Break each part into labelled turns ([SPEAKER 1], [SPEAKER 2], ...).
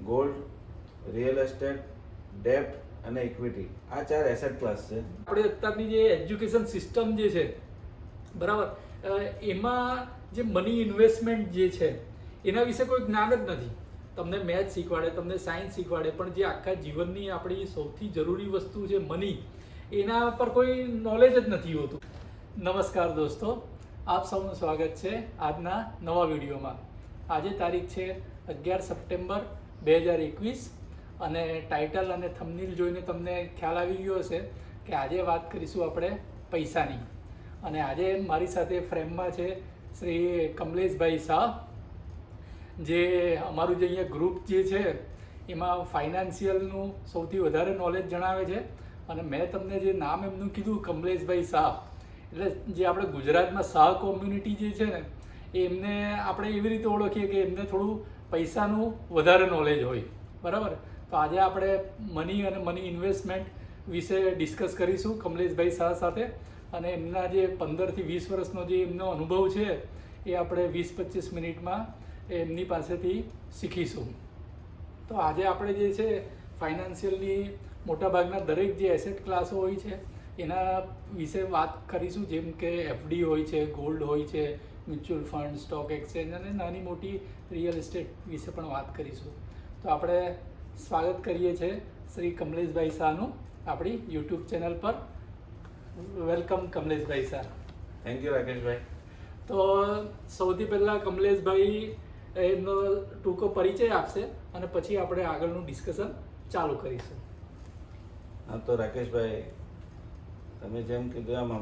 [SPEAKER 1] Gold, real estate, ડેપ્ટ અને equity. આ 4 asset class છે.
[SPEAKER 2] આપણે અત્યારની જે એજ્યુકેશન સિસ્ટમ જે છે બરાબર, એમાં જે મની ઇન્વેસ્ટમેન્ટ જે છે એના વિશે કોઈ જ્ઞાન જ નથી. તમને મેથ્સ શીખવાડે, તમને સાયન્સ શીખવાડે, પણ જે આખા જીવનની આપણી સૌથી જરૂરી વસ્તુ છે મની, એના પર કોઈ નોલેજ જ નથી હોતું. નમસ્કાર દોસ્તો, આપ સૌનું સ્વાગત છે આજના નવા વિડીયોમાં. આજે તારીખ છે 11 સપ્ટેમ્બર 2021 અને ટાઇટલ અને થંબનેલ જોઈને તમને ખ્યાલ આવી ગયો હશે કે આજે વાત કરીશું આપણે પૈસાની. અને આજે મારી સાથે ફ્રેમમાં છે શ્રી કમલેશભાઈ શાહ, જે અમારું જે અહીંયા ગ્રુપ જે છે એમાં ફાઇનાન્શિયલનું સૌથી વધારે નોલેજ જણાવે છે. અને મેં તમને જે નામ એમનું કીધું કમલેશભાઈ શાહ, એટલે જે આપણે ગુજરાતમાં શાહ કોમ્યુનિટી જે છે ને એમને આપણે એવી રીતે ઓળખીએ કે એમને થોડું પૈસાનું વધારે નોલેજ હોય, બરાબર. તો આજે આપણે મની અને મની ઇન્વેસ્ટમેન્ટ વિશે ડિસ્કસ કરીશું કમલેશભાઈ શાહ સાથે. અને એમના જે 15 થી 20 વર્ષનો જે એમનો અનુભવ છે એ આપણે 20-25 મિનિટમાં એમની પાસેથી શીખીશું. તો આજે આપણે જે છે ફાઇનાન્શિયલની મોટાભાગના દરેક જે એસેટ ક્લાસો હોય છે એના વિશે વાત કરીશું, જેમ કે એફડી હોય છે, ગોલ્ડ હોય છે, મ્યુચ્યુઅલ ફંડ, સ્ટોક એક્સચેન્જ અને નાની મોટી રિયલ એસ્ટેટ વિશે પણ વાત કરીશું. તો આપણે સ્વાગત કરીએ છીએ શ્રી કમલેશભાઈ શાહનું આપણી યુટ્યુબ ચેનલ પર. Welcome Kamleshbhai Shah.
[SPEAKER 1] Thank you Rakeshbhai.
[SPEAKER 2] તો સૌથી પહેલાં કમલેશભાઈ એમનો ટૂંકો પરિચય આપશે અને પછી આપણે આગળનું ડિસ્કશન ચાલુ કરીશું.
[SPEAKER 1] હા, તો રાકેશભાઈ, તમે જેમ કીધું એમ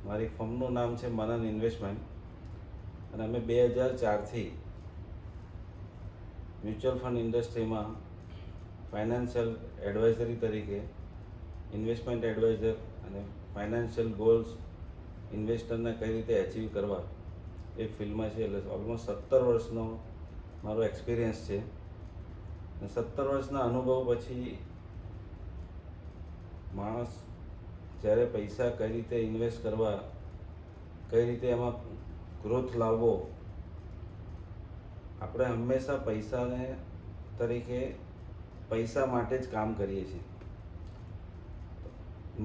[SPEAKER 1] મારી ફર્મનું નામ છે મનન ઇન્વેસ્ટમેન્ટ અને અમે 2004થી મ્યુચ્યુઅલ ફંડ ઇન્ડસ્ટ્રીમાં ફાઇનાન્શિયલ એડવાઇઝરી તરીકે ઇન્વેસ્ટમેન્ટ એડવાઇઝર અને ફાઇનાન્શિયલ ગોલ્સ ઇન્વેસ્ટરને કઈ રીતે અચીવ કરવા એ ફિલ્ડમાં છે. એટલે ઓલમોસ્ટ 17 વર્ષનો મારો એક્સપિરિયન્સ છે. અને 17 વર્ષના અનુભવ પછી માણસ જ્યારે પૈસા કઈ રીતે ઇન્વેસ્ટ કરવા, કઈ રીતે એમાં ગ્રોથ લાવવો, આપણે હંમેશા પૈસાને તરીકે પૈસા માટે જ કામ કરીએ છીએ.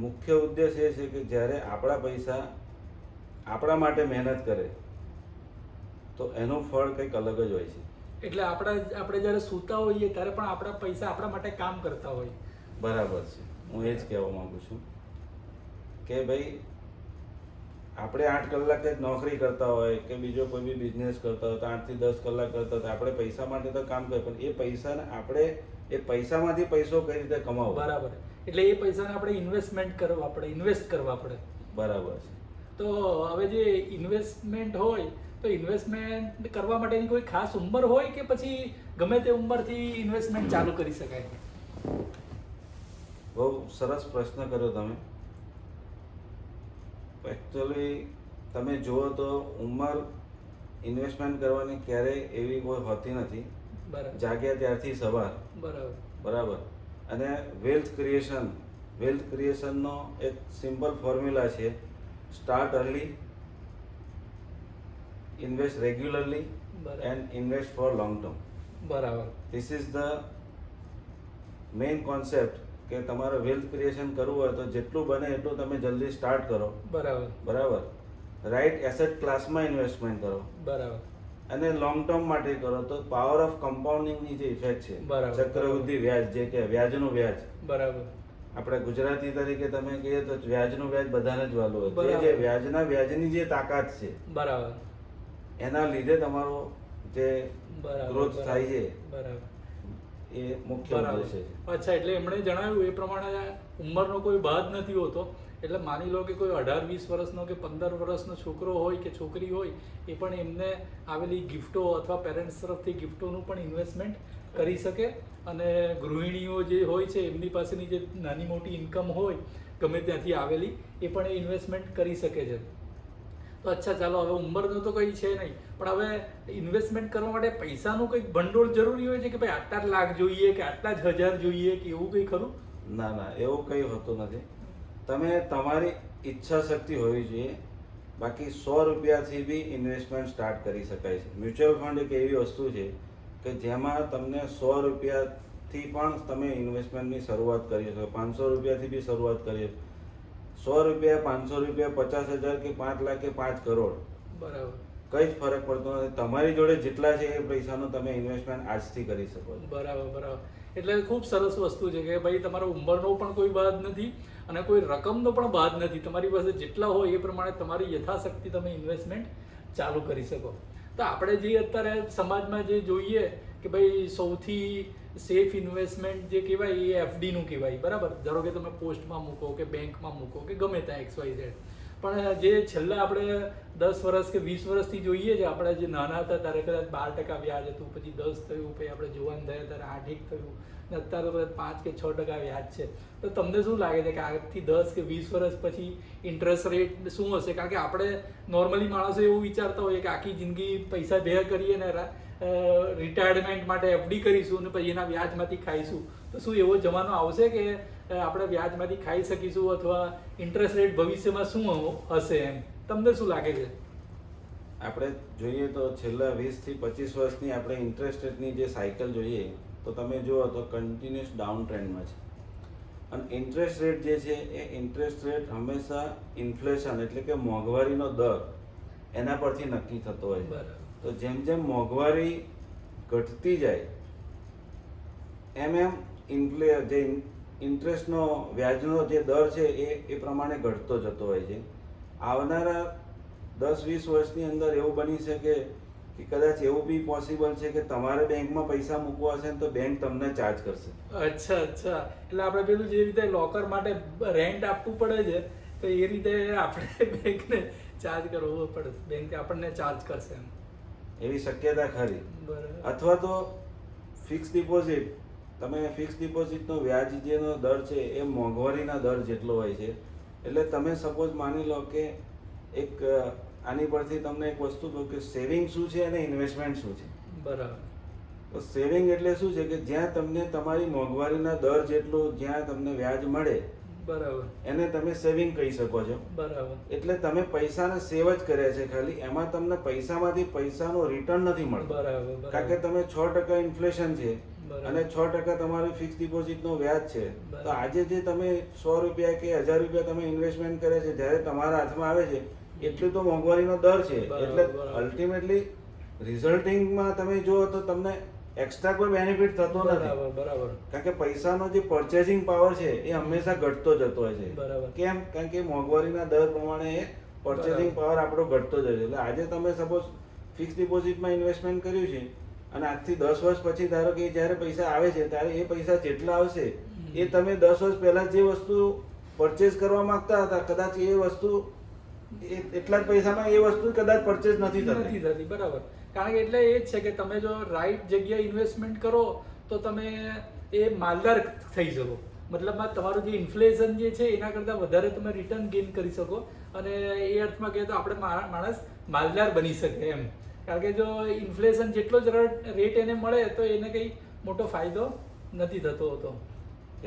[SPEAKER 1] મુખ્ય ઉદ્દેશ એ છે કે જ્યારે આપણા પૈસા આપણા માટે મહેનત કરે તો એનું ફળ કંઈક અલગ જ હોય છે.
[SPEAKER 2] એટલે આપણે જ્યારે સૂતા હોઈએ ત્યારે પણ આપણા પૈસા આપણા માટે કામ કરતા હોય.
[SPEAKER 1] બરાબર છે. હું એ જ કહેવા માંગુ છું કે ભાઈ આપણે 8 કલાક જ નોકરી કરતા હોય કે બીજો કોઈ બી બિઝનેસ કરતા હોય તો 8 થી 10 કલાક કરતા હોય, આપણે પૈસા માટે તો કામ કરીએ, પણ એ પૈસાને આપણે એ પૈસામાંથી પૈસો કઈ રીતે કમાવો.
[SPEAKER 2] બરાબર. એટલે એ પૈસાને આપણે ઇન્વેસ્ટ કરવા પડે.
[SPEAKER 1] બરાબર છે.
[SPEAKER 2] તો હવે જે ઇન્વેસ્ટમેન્ટ હોય તો ઇન્વેસ્ટમેન્ટ કરવા માટેની કોઈ ખાસ ઉંમર હોય કે પછી ગમે તે ઉંમરથી ઇન્વેસ્ટમેન્ટ ચાલુ કરી શકાય?
[SPEAKER 1] બહુ સરસ પ્રશ્ન કર્યો તમે. એકચ્યુઅલી તમે જુઓ તો ઉંમર ઇન્વેસ્ટમેન્ટ કરવાની ક્યારેય એવી કોઈ હોતી નથી.
[SPEAKER 2] બરાબર.
[SPEAKER 1] જાગ્યા ત્યારથી સવાર. બરાબર. અને વેલ્થ ક્રિએશનનો એક સિમ્પલ ફોર્મ્યુલા છે: start early, invest regularly and invest for long term.
[SPEAKER 2] બરાબર.
[SPEAKER 1] This is the main concept કે તમારે વેલ્થ ક્રિએશન કરવું હોય તો જેટલું બને એટલું તમે જલ્દી સ્ટાર્ટ કરો. બરાબર. રાઈટ એસેટ ક્લાસમાં ઇન્વેસ્ટમેન્ટ કરો.
[SPEAKER 2] બરાબર.
[SPEAKER 1] અને લોંગ ટર્મ માટે કરો તો પાવર ઓફ કમ્પાઉન્ડિંગની જે ઇફેક્ટ છે, ચક્રવૃદ્ધિ વ્યાજ, જે કે વ્યાજનું વ્યાજ.
[SPEAKER 2] બરાબર.
[SPEAKER 1] આપણે ગુજરાતી તરીકે તમે કહીએ તો વ્યાજનું વ્યાજ બધાને જ વાલું હોય. જે વ્યાજની જે તાકાત છે,
[SPEAKER 2] બરાબર,
[SPEAKER 1] એના લીધે તમારો જે ગ્રોથ થાય છે,
[SPEAKER 2] બરાબર,
[SPEAKER 1] એ મુખ્ય ઉદ્દેશ છે.
[SPEAKER 2] અચ્છા, એટલે એમણે જણાવ્યું એ પ્રમાણે ઉંમરનો કોઈ બાદ નથી હોતો. એટલે માની લો કે કોઈ 18-20 વર્ષનો કે 15 વર્ષનો છોકરો હોય કે છોકરી હોય, એ પણ એમને આવેલી ગિફ્ટો અથવા પેરેન્ટ્સ તરફથી ગિફ્ટોનું પણ ઇન્વેસ્ટમેન્ટ કરી શકે. અને ગૃહિણીઓ જે હોય છે એમની પાસેની જે નાની મોટી ઇન્કમ હોય ગમે ત્યાંથી આવેલી, એ પણ એ ઇન્વેસ્ટમેન્ટ કરી શકે છે. તો અચ્છા, ચાલો, હવે ઉંમરનું તો કંઈ છે નહીં, પણ હવે ઇન્વેસ્ટમેન્ટ કરવા માટે પૈસાનું કંઈક ભંડોળ જરૂરી હોય છે કે ભાઈ આટલા જ લાખ જોઈએ કે આટલા જ હજાર જોઈએ કે એવું કંઈ ખરું?
[SPEAKER 1] ના, એવું કંઈ હોતું નથી. તમે તમારી ઈચ્છા શક્તિ હોવી જોઈએ. બાકી 100 રૂપિયાથી બી ઇન્વેસ્ટમેન્ટ સ્ટાર્ટ કરી શકાય છે. મ્યુચ્યુઅલ ફંડ એક એવી વસ્તુ છે કે જેમાં તમને 100 રૂપિયાથી પણ તમે ઇન્વેસ્ટમેન્ટની શરૂઆત કરી શકો, 500 રૂપિયાથી બી શરૂઆત કરી શકો. 100 રૂપિયા, 500 રૂપિયા, 50,000 કે 5 લાખ કે 5 કરોડ,
[SPEAKER 2] બરાબર
[SPEAKER 1] કંઈ જ ફરક પડતો નથી. તમારી જોડે જેટલા છે એ પૈસાનો તમે ઇન્વેસ્ટમેન્ટ આજથી કરી શકો છો.
[SPEAKER 2] બરાબર. એટલે ખૂબ સરસ વસ્તુ છે કે ભાઈ તમારો ઉંમરનો પણ કોઈ બાદ નથી અને કોઈ રકમનો પણ બાદ નથી. તમારી પાસે જેટલા હોય એ પ્રમાણે તમારી યથાશક્તિ તમે ઇન્વેસ્ટમેન્ટ ચાલુ કરી શકો. તો આપણે જે અત્યારે સમાજમાં જે જોઈએ કે ભાઈ સૌથી સેફ ઇન્વેસ્ટમેન્ટ જે કહેવાય એ એફડીનું કહેવાય, બરાબર. ધારો કે તમે પોસ્ટમાં મૂકો કે બેંકમાં મૂકો કે ગમે ત્યાં XYZ. પણ જે છેલ્લા આપણે 10 વર્ષ કે 20 વર્ષથી જોઈએ છે, આપણે જે નાના હતા ત્યારે કદાચ 12% વ્યાજ હતું, પછી 10 થયું, પછી આપણે જુવાન થયા ત્યારે 8 થયું, ને અત્યારે કદાચ 5 કે 6% વ્યાજ છે. તો તમને શું લાગે છે કે આજથી 10 કે 20 વર્ષ પછી ઇન્ટરેસ્ટ રેટ શું હશે? કારણ કે આપણે નોર્મલી માણસો એવું વિચારતા હોઈએ કે આખી જિંદગી પૈસા ભેગા કરીએ ને રિટાયરમેન્ટ માટે એફડી કરીશું અને પછી એના વ્યાજમાંથી ખાઈશું. તો શું એવો જમાનો આવશે કે આપણે વ્યાજમાંથી ખાઈ શકીશું અથવા ઇન્ટરેસ્ટ રેટ ભવિષ્યમાં શું હશે એમ તમને શું લાગે છે?
[SPEAKER 1] આપણે જોઈએ તો છેલ્લા 20 થી 25 વર્ષની આપણે ઇન્ટરેસ્ટ રેટની જે સાયકલ જોઈએ તો તમે જુઓ તો કન્ટિન્યુઅસ ડાઉન ટ્રેન્ડમાં છે. અને ઇન્ટરેસ્ટ રેટ જે છે એ ઇન્ટરેસ્ટ રેટ હંમેશા ઇન્ફ્લેશન એટલે કે મોંઘવારીનો દર એના પરથી નક્કી થતો હોય છે. તો જેમ જેમ મોંઘવારી ઘટતી જાય એમ જે ઇન્ટરેસ્ટનો વ્યાજનો જે દર છે એ પ્રમાણે ઘટતો જતો હોય છે. આવનારા 10-20 વર્ષની અંદર એવું બની શકે કે કદાચ એવું બી પોસિબલ છે કે તમારે બેંકમાં પૈસા મૂકવા હશે ને તો બેંક તમને ચાર્જ કરશે.
[SPEAKER 2] અચ્છા. એટલે આપણે પેલું જે રીતે લોકર માટે રેન્ટ આપવું પડે છે તો એ રીતે આપણે બેંકને ચાર્જ કરવો પડે, બેંક આપણને ચાર્જ કરશે એમ
[SPEAKER 1] એવી શક્યતા ખરી.
[SPEAKER 2] બરાબર.
[SPEAKER 1] અથવા તો ફિક્સ ડિપોઝિટ, તમે ફિક્સ ડિપોઝિટનો વ્યાજ જેનો દર છે એ મોંઘવારીના દર જેટલો હોય છે. એટલે તમે સપોઝ માની લો કે એક આની પરથી તમને એક વસ્તુ કહું કે સેવિંગ શું છે અને ઇન્વેસ્ટમેન્ટ શું છે.
[SPEAKER 2] બરાબર.
[SPEAKER 1] તો સેવિંગ એટલે શું છે કે જ્યાં તમને તમારી મોંઘવારીના દર જેટલું જ્યાં તમને વ્યાજ મળે
[SPEAKER 2] બરાબર
[SPEAKER 1] એને તમે સેવિંગ કહી શકો છો.
[SPEAKER 2] બરાબર.
[SPEAKER 1] એટલે તમે પૈસાને સેવ જ કર્યા છે ખાલી, એમાં તમને પૈસામાંથી પૈસાનું રિટર્ન નથી મળતું.
[SPEAKER 2] બરાબર.
[SPEAKER 1] કારણ કે તમે 6% ઇન્ફ્લેશન છે
[SPEAKER 2] બરાબર.
[SPEAKER 1] અને 6% તમારું ફિક્સ ડિપોઝિટનો વ્યાજ છે.
[SPEAKER 2] બરાબર.
[SPEAKER 1] તો આજે જે તમે 100 રૂપિયા કે 1000 રૂપિયા તમે ઇન્વેસ્ટમેન્ટ કરે છે જ્યારે તમારા હાથમાં આવે છે એટલું તો મોંઘવારીનો દર છે.
[SPEAKER 2] બરાબર.
[SPEAKER 1] એટલે
[SPEAKER 2] બરાબર.
[SPEAKER 1] અલ્ટિમેટલી રિઝલ્ટિંગમાં તમે જુઓ તો તમને એક્સ્ટ્રા કોઈ બેનિફિટ થતો નથી.
[SPEAKER 2] બરાબર.
[SPEAKER 1] કારણ કે પૈસાનો જે પર્ચેસિંગ પાવર છે એ હંમેશા ઘટતો જતો હોય છે.
[SPEAKER 2] બરાબર.
[SPEAKER 1] કેમ? કારણ કે મોંઘવારીના દર પ્રમાણે એ પર્ચેસિંગ પાવર આપણો ઘટતો જાય છે. એટલે આજે તમે સપોઝ ફિક્સ ડિપોઝિટમાં ઇન્વેસ્ટમેન્ટ કર્યું છે અને આજથી 10 વર્ષ પછી ધારો કે જ્યારે પૈસા આવે છે ત્યારે એ પૈસા જેટલા આવશે એ તમે 10 વર્ષ પહેલા જે વસ્તુ પરચેસ કરવા માંગતા હતા કદાચ એ વસ્તુ એટલા જ પૈસામાં એ વસ્તુ કદાચ પરચેસ નથી થતી.
[SPEAKER 2] બરાબર. કારણ કે એટલે એ જ છે કે તમે જો રાઈટ જગ્યાએ ઇન્વેસ્ટમેન્ટ કરો તો તમે એ માલદાર થઈ શકો. મતલબમાં તમારું જે ઇન્ફ્લેશન જે છે એના કરતાં વધારે તમે રિટર્ન ગેઇન કરી શકો અને એ અર્થમાં કહીએ તો આપણે માણસ માલદાર બની શકે એમ. કારણ કે જો ઇન્ફ્લેશન જેટલો જ રેટ એને મળે તો એને કંઈ મોટો ફાયદો નથી થતો હોતો.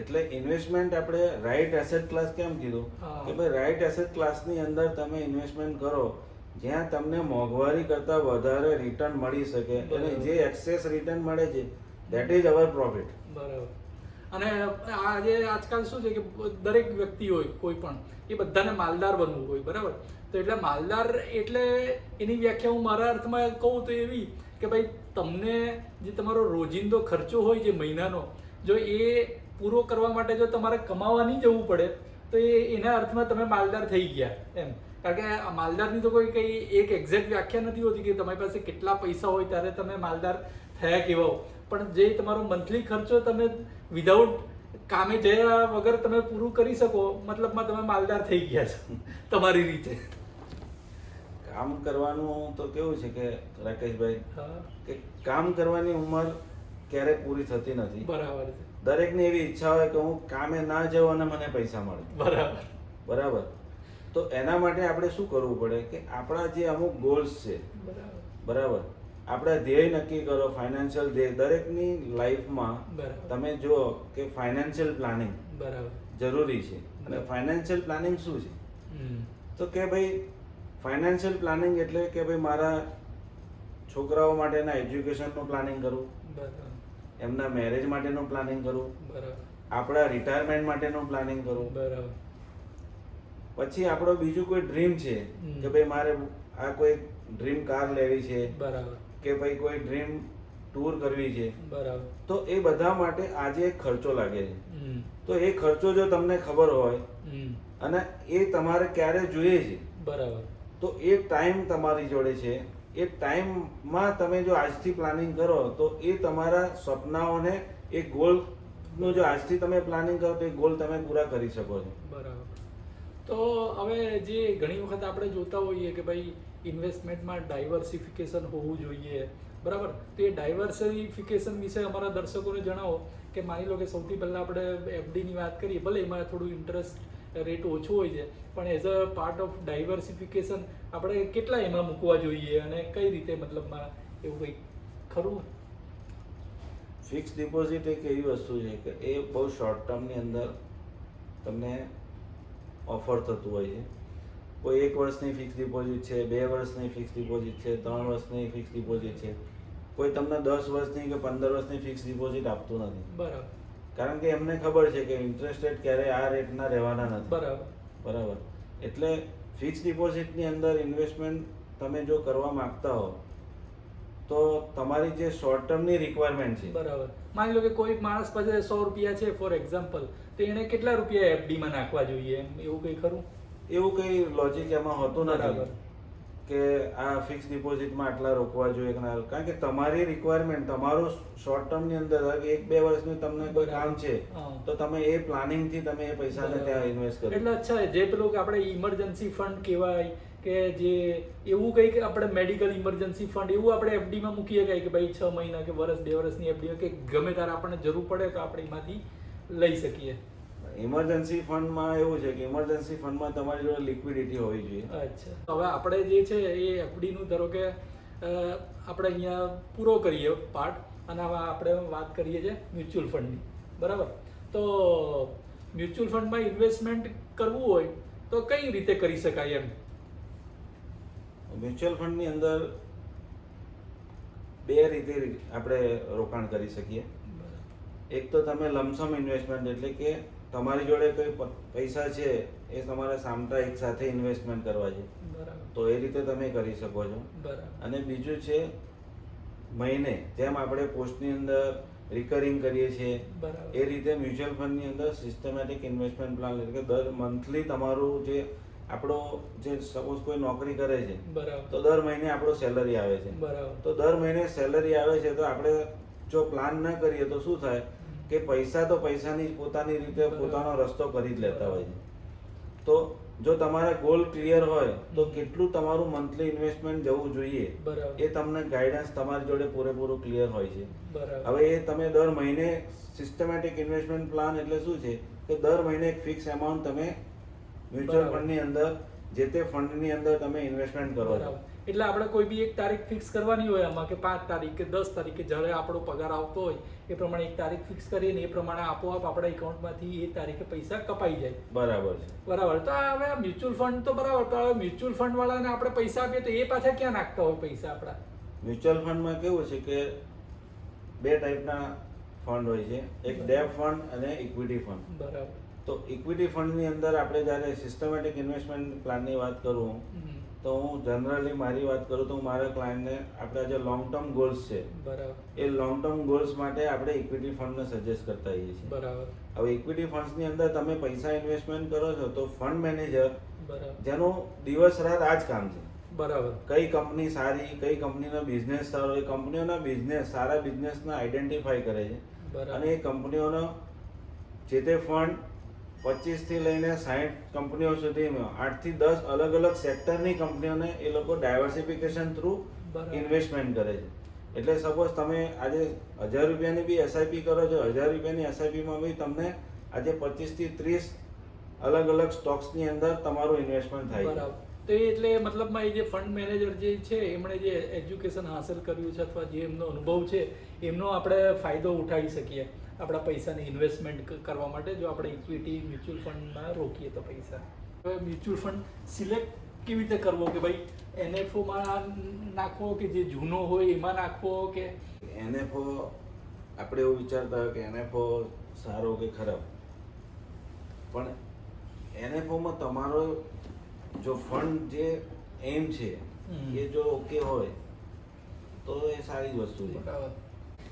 [SPEAKER 1] એટલે ઇન્વેસ્ટમેન્ટ આપણે રાઈટ એસેટ ક્લાસ કેમ કીધું કે ભાઈ રાઈટ એસેટ ક્લાસની અંદર તમે ઇન્વેસ્ટમેન્ટ કરો જ્યાં તમને મોંઘવારી કરતાં વધારે રિટર્ન મળી શકે અને જે એક્સેસ રિટર્ન મળે છે ધેટ ઇઝ અવર પ્રોફિટ.
[SPEAKER 2] બરાબર. અને આજે આજકાલ શું છે કે દરેક વ્યક્તિ હોય કોઈ પણ એ બધાને માલદાર બનવું હોય, બરાબર. તો એટલે માલદાર એટલે એની વ્યાખ્યા હું મારા અર્થમાં કહું તો એવી કે ભાઈ તમને જે તમારો રોજિંદો ખર્ચો હોય જે મહિનાનો જો એ પૂરો કરવા માટે જો તમારે કમાવા નહીં જવું પડે તો એના અર્થમાં તમે માલદાર થઈ ગયા એમ. કારણ કે આ માલદારની તો કોઈ કંઈ એક એક્ઝેક્ટ વ્યાખ્યા નથી હોતી કે તમારી પાસે કેટલા પૈસા હોય ત્યારે તમે માલદાર થયા કેવા હો. પણ જે તમારો મંથલી ખર્ચો તમે વિધાઉટ કામે જયા વગર તમે પૂરું કરી શકો મતલબમાં તમે માલદાર થઈ ગયા છો તમારી રીતે.
[SPEAKER 1] કામ કરવાનું તો કેવું છે કે રાકેશભાઈ
[SPEAKER 2] હા.
[SPEAKER 1] કે કામ કરવાની ઉંમર ક્યારેય પૂરી થતી નથી.
[SPEAKER 2] બરાબર છે.
[SPEAKER 1] દરેકની એવી ઈચ્છા હોય કે હું કામે ના જાઉં અને મને પૈસા મળે.
[SPEAKER 2] બરાબર.
[SPEAKER 1] બરાબર. તો એના માટે આપણે શું કરવું પડે કે આપણા જે અમુક ગોલ્સ છે
[SPEAKER 2] બરાબર.
[SPEAKER 1] બરાબર આપણે ધ્યેય નક્કી કરો, ફાઇનાન્શિયલ ધ્યેય દરેકની લાઈફમાં
[SPEAKER 2] બરાબર.
[SPEAKER 1] તમે જુઓ કે ફાઇનાન્શિયલ પ્લાનિંગ
[SPEAKER 2] બરાબર.
[SPEAKER 1] જરૂરી છે. અને ફાઇનાન્શિયલ પ્લાનિંગ શું છે તો કે ભાઈ ફાઇનાન્શિયલ પ્લાનિંગ એટલે કે ભાઈ મારા છોકરાઓ માટેના એજ્યુકેશનનું પ્લાનિંગ કરવું,
[SPEAKER 2] બરાબર
[SPEAKER 1] એમના મેરેજ માટેનું પ્લાનિંગ કરવું,
[SPEAKER 2] બરાબર
[SPEAKER 1] આપણા રિટાયરમેન્ટ માટેનું પ્લાનિંગ કરવું,
[SPEAKER 2] બરાબર
[SPEAKER 1] પછી આપણો બીજું કોઈ ડ્રીમ છે કે ભાઈ મારે આ કોઈ ડ્રીમ કાર લેવી છે
[SPEAKER 2] બરાબર
[SPEAKER 1] કે ભાઈ કોઈ ડ્રીમ ટૂર કરવી છે,
[SPEAKER 2] બરાબર
[SPEAKER 1] તો એ બધા માટે આજે એક ખર્ચો લાગે છે.
[SPEAKER 2] હમ
[SPEAKER 1] તો એ ખર્ચો જો તમને ખબર હોય
[SPEAKER 2] હમ
[SPEAKER 1] અને એ તમારે ક્યારે જોઈએ છે,
[SPEAKER 2] બરાબર
[SPEAKER 1] તો એ ટાઈમ તમારી જોડે છે, એ ટાઈમમાં તમે જો આજથી પ્લાનિંગ કરો તો એ તમારા સપનાઓને એ ગોલનું જો આજથી તમે પ્લાનિંગ કરો તો એ ગોલ તમે પૂરા કરી શકો છો.
[SPEAKER 2] બરાબર. તો હવે જે ઘણી વખત આપણે જોતા હોઈએ કે ભાઈ ઇન્વેસ્ટમેન્ટમાં ડાયવર્સિફિકેશન હોવું જોઈએ, બરાબર, તો એ ડાયવર્સિફિકેશન વિશે અમારા દર્શકોને જણાવો કે માની લો કે સૌથી પહેલાં આપણે એફડીની વાત કરીએ, ભલે એમાં થોડું ઇન્ટરેસ્ટ રેટ ઓછો હોય છે, પણ as a part of diversification આપણે કેટલા એમાં મૂકવા જોઈએ અને કઈ રીતે, મતલબમાં એવું કંઈક ખરું?
[SPEAKER 1] ફિક્સ ડિપોઝિટ એક એવી વસ્તુ છે કે એ બહુ શોર્ટ ટર્મની અંદર તમને ઓફર થતું હોય છે. કોઈ 1 વર્ષની ફિક્સ ડિપોઝિટ છે, 2 વર્ષની ફિક્સ ડિપોઝિટ છે, 3 વર્ષની ફિક્સ ડિપોઝિટ છે. કોઈ તમને 10 વર્ષની કે 15 વર્ષની ફિક્સ ડિપોઝિટ આપતું નથી.
[SPEAKER 2] બરાબર
[SPEAKER 1] કારણ કે એમને ખબર છે કે ઇન્ટરેસ્ટ રેટ ક્યારેય આ રેટના રહેવાના નથી.
[SPEAKER 2] બરાબર
[SPEAKER 1] બરાબર. એટલે ફિક્સ ડિપોઝિટની અંદર ઇન્વેસ્ટમેન્ટ તમે જો કરવા માંગતા હો તો તમારી જે શોર્ટ ટર્મની રિક્વાયરમેન્ટ છે,
[SPEAKER 2] બરાબર, માની લો કે કોઈ માણસ પાસે 100 રૂપિયા છે ફોર એક્ઝામ્પલ, તો એને કેટલા રૂપિયા એફડીમાં નાખવા જોઈએ, એમ એવું કંઈ ખરું?
[SPEAKER 1] એવું કંઈ લોજિક એમાં હોતું નથી
[SPEAKER 2] બરાબર
[SPEAKER 1] કે આ ફિક્સ ડિપોઝિટમાં આટલા રોકવા જોઈએ કે ના. કારણ કે તમારી રિક્વાયરમેન્ટ તમારું શોર્ટ ટર્મની અંદર 1-2 વર્ષની તમને કોઈ કામ છે
[SPEAKER 2] હા.
[SPEAKER 1] તો તમે એ પ્લાનિંગથી તમે એ પૈસાને
[SPEAKER 2] બરાબર.
[SPEAKER 1] ત્યાં ઇન્વેસ્ટ કરો.
[SPEAKER 2] એટલે અચ્છા, જે પેલું કે આપણે ઇમરજન્સી ફંડ કહેવાય કે જે એવું કંઈક આપણે મેડિકલ ઇમરજન્સી ફંડ એવું આપણે એફડીમાં મૂકીએ શકાય કે ભાઈ 6 મહિના કે વર્ષ 2 વર્ષની એફડી કે ગમે ત્યારે આપણને જરૂર પડે તો આપણે એમાંથી લઈ શકીએ.
[SPEAKER 1] ઇમરજન્સી ફંડમાં એવું છે કે ઇમરજન્સી ફંડમાં તમારી જોડે લિક્વિડિટી હોવી જોઈએ.
[SPEAKER 2] અચ્છા, હવે આપણે જે છે એ એફડીનું ધારો કે આપણે અહીંયા પૂરો કરીએ પાર્ટ, અને હવે આપણે વાત કરીએ છીએ મ્યુચ્યુઅલ ફંડની, બરાબર. તો મ્યુચ્યુઅલ ફંડમાં ઇન્વેસ્ટમેન્ટ કરવું હોય તો કઈ રીતે કરી શકાય એમ?
[SPEAKER 1] મ્યુચ્યુઅલ ફંડની અંદર 2 રીતે આપણે રોકાણ કરી શકીએ. એક તો તમે લમસમ ઇન્વેસ્ટમેન્ટ, એટલે કે તમારી જોડે કોઈ પૈસા છે એ તમારે સામસામયિક સાથે ઇન્વેસ્ટમેન્ટ કરવા છે,
[SPEAKER 2] બરાબર
[SPEAKER 1] તો એ રીતે તમે કરી શકો છો.
[SPEAKER 2] બરાબર
[SPEAKER 1] અને બીજું છે મહિને, જેમ આપણે પોસ્ટની અંદર રિકરિંગ કરીએ છીએ
[SPEAKER 2] બરાબર
[SPEAKER 1] એ રીતે મ્યુચ્યુઅલ ફંડની અંદર સિસ્ટમેટિક ઇન્વેસ્ટમેન્ટ પ્લાન, એટલે કે દર મંથલી તમારું જે આપણો જે સપોઝ કોઈ નોકરી કરે છે
[SPEAKER 2] બરાબર
[SPEAKER 1] તો દર મહિને આપણો સેલરી આવે છે,
[SPEAKER 2] બરાબર
[SPEAKER 1] તો દર મહિને સેલરી આવે છે તો આપણે જો પ્લાન ન કરીએ તો શું થાય કે પૈસા તો પૈસાની પોતાની રીતે પોતાનો રસ્તો કરી જ લેતા હોય છે. તો જો તમારા ગોલ ક્લિયર હોય તો કેટલું તમારું મંથલી ઇન્વેસ્ટમેન્ટ જવું જોઈએ
[SPEAKER 2] બરાબર
[SPEAKER 1] એ તમને ગાઈડન્સ તમારી જોડે પૂરેપૂરું ક્લિયર હોય છે.
[SPEAKER 2] બરાબર
[SPEAKER 1] હવે એ તમે દર મહિને સિસ્ટમેટિક ઇન્વેસ્ટમેન્ટ પ્લાન એટલે શું છે કે દર મહિને એક ફિક્સ એમાઉન્ટ તમે મ્યુચ્યુઅલ
[SPEAKER 2] બરાબર.
[SPEAKER 1] ફંડની અંદર જે તે ફંડની અંદર તમે ઇન્વેસ્ટમેન્ટ કરો છો.
[SPEAKER 2] બરાબર. એટલે આપણે કોઈ બી એક તારીખ ફિક્સ કરવાની હોય આમાં કે 5 તારીખ કે 10 તારીખ કે જ્યારે આપણો પગાર આવતો હોય એ પ્રમાણે એક તારીખ ફિક્સ કરીએ ને એ પ્રમાણે આપોઆપ આપણા એકાઉન્ટમાંથી એ તારીખે પૈસા કપાઈ જાય.
[SPEAKER 1] બરાબર છે.
[SPEAKER 2] બરાબર. તો આ હવે મ્યુચ્યુઅલ ફંડ તો બરાબર, તો હવે મ્યુચ્યુઅલ ફંડ વાળાને આપણે પૈસા આપીએ તો એ પાછા ક્યાં નાખતા હોય પૈસા આપણા?
[SPEAKER 1] મ્યુચ્યુઅલ ફંડમાં કેવું છે કે 2 ટાઈપના ફંડ હોય છે, એક ડેટ ફંડ અને ઇક્વિટી ફંડ.
[SPEAKER 2] બરાબર
[SPEAKER 1] તો ઇક્વિટી ફંડની અંદર આપણે જ્યારે સિસ્ટમેટિક ઇન્વેસ્ટમેન્ટ પ્લાનની વાત કરું
[SPEAKER 2] હમ.
[SPEAKER 1] તો હું જનરલી મારી વાત કરું તો હું મારા ક્લાયન્ટને આપણા જે લોંગ ટર્મ ગોલ્સ છે
[SPEAKER 2] બરાબર
[SPEAKER 1] એ લોંગ ટર્મ ગોલ્સ માટે આપણે ઇક્વિટી ફંડને સજેસ્ટ કરતા હોઈએ છીએ.
[SPEAKER 2] બરાબર
[SPEAKER 1] હવે ઇક્વિટી ફંડ્સની અંદર તમે પૈસા ઇન્વેસ્ટમેન્ટ કરો છો તો ફંડ મેનેજર
[SPEAKER 2] બરાબર
[SPEAKER 1] જેનું દિવસ રાત આ જ કામ છે,
[SPEAKER 2] બરાબર
[SPEAKER 1] કઈ કંપની સારી, કઈ કંપનીનો બિઝનેસ સારો, એ કંપનીઓના બિઝનેસ સારા બિઝનેસને આઈડેન્ટિફાઈ કરે છે
[SPEAKER 2] બરાબર
[SPEAKER 1] અને એ કંપનીઓનો જે તે ફંડ 25 થી લઈને 60 કંપનીઓ સુધીમાં 8 થી 10 અલગ અલગ સેક્ટરની કંપનીઓને એ લોકો ડાયવર્સિફિકેશન થ્રુ
[SPEAKER 2] બરાબર.
[SPEAKER 1] ઇન્વેસ્ટમેન્ટ કરે છે. એટલે સપોઝ તમે આજે 1000 રૂપિયાની બી એસઆઈપી કરો છો, 1000 રૂપિયાની એસઆઈપીમાં બી તમને આજે 25 થી 30 અલગ અલગ સ્ટોક્સની અંદર તમારું ઇન્વેસ્ટમેન્ટ થાય છે.
[SPEAKER 2] બરાબર. તો એ એટલે મતલબમાં એ જે ફંડ મેનેજર જે છે એમણે જે એજ્યુકેશન હાંસલ કર્યું છે અથવા જે એમનો અનુભવ છે એમનો આપણે ફાયદો ઉઠાવી શકીએ આપણા પૈસાને ઇન્વેસ્ટમેન્ટ કરવા માટે, જો આપણે ઇક્વિટી મ્યુચ્યુઅલ ફંડમાં રોકીએ તો પૈસા. હવે મ્યુચ્યુઅલ ફંડ સિલેક્ટ કેવી રીતે કરવો કે ભાઈ NFOમાં નાખવો કે જે જૂનો હોય એમાં નાખવો કે?
[SPEAKER 1] NFO આપણે એવું વિચારતા હોય કે NFO સારો કે ખરાબ, પણ NFOમાં તમારો જો ફંડ જે એમ છે એ જો ઓકે હોય તો એ સારી જ વસ્તુ છે.
[SPEAKER 2] બરાબર.